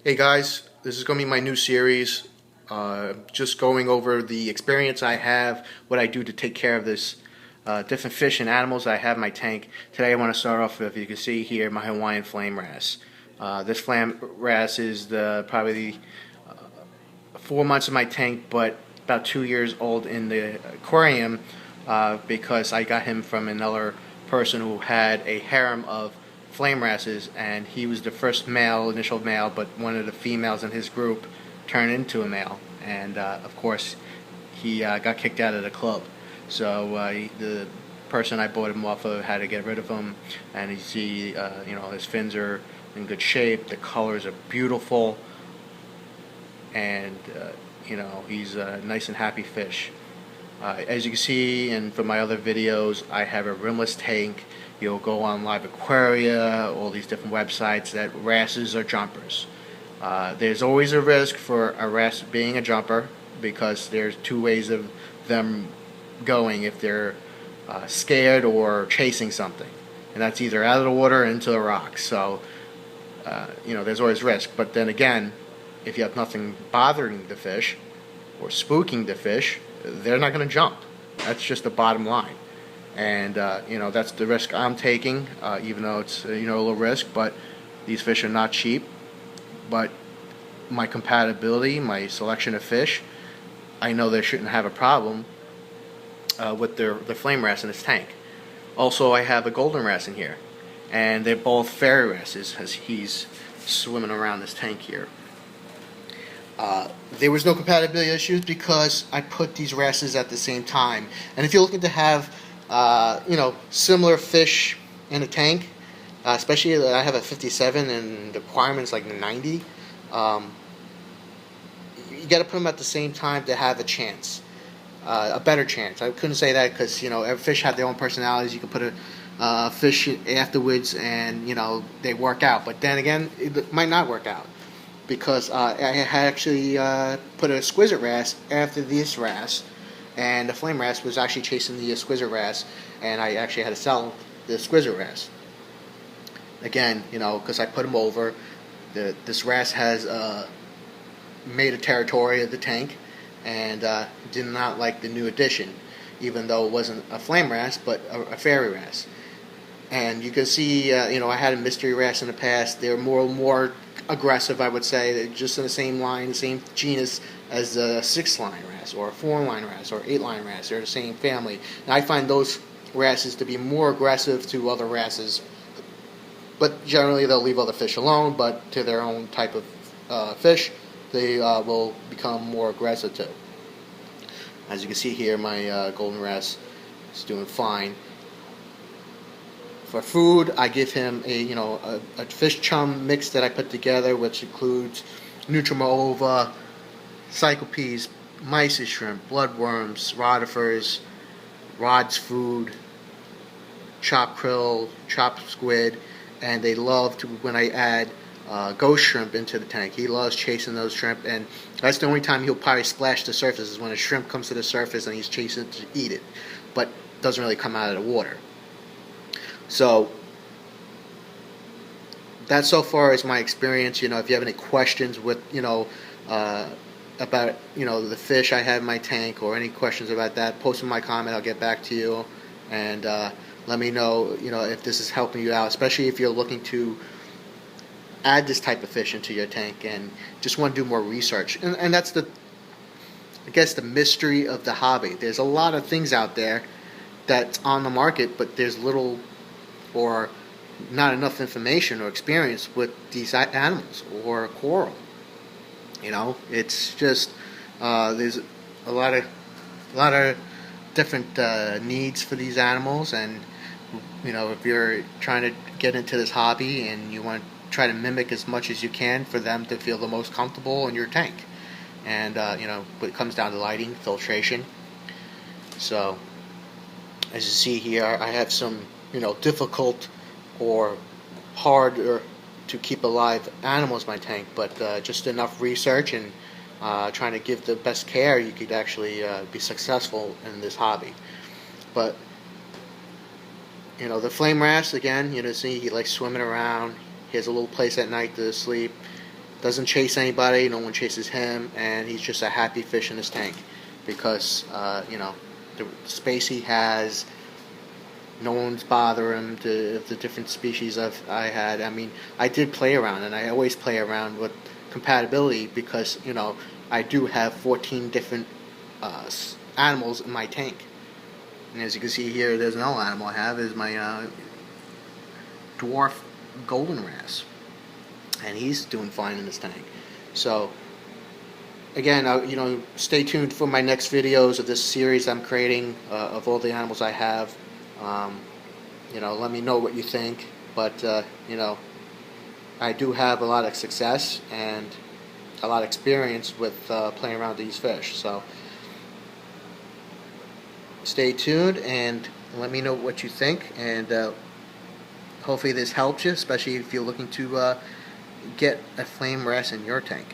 Hey guys, this is going to be my new series. Just going over the experience I have, what I do to take care of this different fish and animals I have in my tank. Today I want to start off with, you can see here, my Hawaiian flame wrasse. This flame wrasse is probably the 4 months in my tank, but about 2 years old in the aquarium because I got him from another person who had a harem of flame wrasses, and he was the first initial male, but one of the females in his group turned into a male, and of course he got kicked out of the club. So the person I bought him off of had to get rid of him, and you see, his fins are in good shape, the colors are beautiful, and he's a nice and happy fish. As you can see, and from my other videos, I have a rimless tank. You'll go on Live Aquaria, all these different websites, that wrasses are jumpers. There's always a risk for a wrasse being a jumper, because there's two ways of them going if they're scared or chasing something, and that's either out of the water or into the rocks. So there's always risk. But then again, if you have nothing bothering the fish or spooking the fish, they're not going to jump. That's just the bottom line. And that's the risk I'm taking, even though it's a little risk. But these fish are not cheap. But my compatibility, my selection of fish, I know they shouldn't have a problem with the flame wrasse in this tank. Also, I have a golden wrasse in here, and they're both fairy wrasses as he's swimming around this tank here. There was no compatibility issues because I put these wrasses at the same time. And if you're looking to have similar fish in a tank, especially I have a 57 and the requirement's like 90, you got to put them at the same time to have a chance, a better chance. I couldn't say that because every fish have their own personalities. You can put a fish afterwards and they work out, but then again it might not work out, because I had actually put a exquisite wrasse after this wrasse, and the flame wrasse was actually chasing the exquisite wrasse, and I actually had to sell the exquisite wrasse. Again, because I put him over, this wrasse has made a territory of the tank, and did not like the new addition, even though it wasn't a flame wrasse, but a fairy wrasse. And you can see, I had a mystery wrasse in the past. They're more aggressive, I would say. They're just in the same line, the same genus as the 6-line wrasse, or a 4-line wrasse, or 8-line wrasse. They're the same family. And I find those wrasses to be more aggressive to other wrasses, but generally they'll leave other fish alone, but to their own type of fish, they will become more aggressive too. As you can see here, my golden wrasse is doing fine. For food, I give him a fish chum mix that I put together, which includes Nutrimova, cyclopeas, mysis shrimp, bloodworms, rotifers, Rod's food, chopped krill, chopped squid, and they love to when I add ghost shrimp into the tank. He loves chasing those shrimp, and that's the only time he'll probably splash the surface, is when a shrimp comes to the surface and he's chasing it to eat it, but doesn't really come out of the water. So that so far is my experience. If you have any questions with about the fish I have in my tank, or any questions about that, post in my comment. I'll get back to you, and let me know if this is helping you out, especially if you're looking to add this type of fish into your tank and just want to do more research. And that's the mystery of the hobby. There's a lot of things out there that's on the market, but there's little or not enough information or experience with these animals or coral. It's just there's a lot of different needs for these animals, and if you're trying to get into this hobby and you want to try to mimic as much as you can for them to feel the most comfortable in your tank, and it comes down to lighting, filtration. So as you see here, I have some difficult or hard or to keep alive animals in my tank, but just enough research and trying to give the best care, you could actually be successful in this hobby. But the flame wrasse, again, see he likes swimming around. He has a little place at night to sleep. Doesn't chase anybody, no one chases him, and he's just a happy fish in his tank because, the space he has, no one's bothering him. The different species I had. I mean, I did play around, and I always play around with compatibility because, I do have 14 different animals in my tank. And as you can see here, there's another animal I have, is my dwarf golden wrasse. And he's doing fine in this tank. So, again, stay tuned for my next videos of this series I'm creating of all the animals I have. Let me know what you think. But, I do have a lot of success and a lot of experience with playing around these fish. So, stay tuned and let me know what you think. And hopefully this helps you, especially if you're looking to get a flame wrasse in your tank.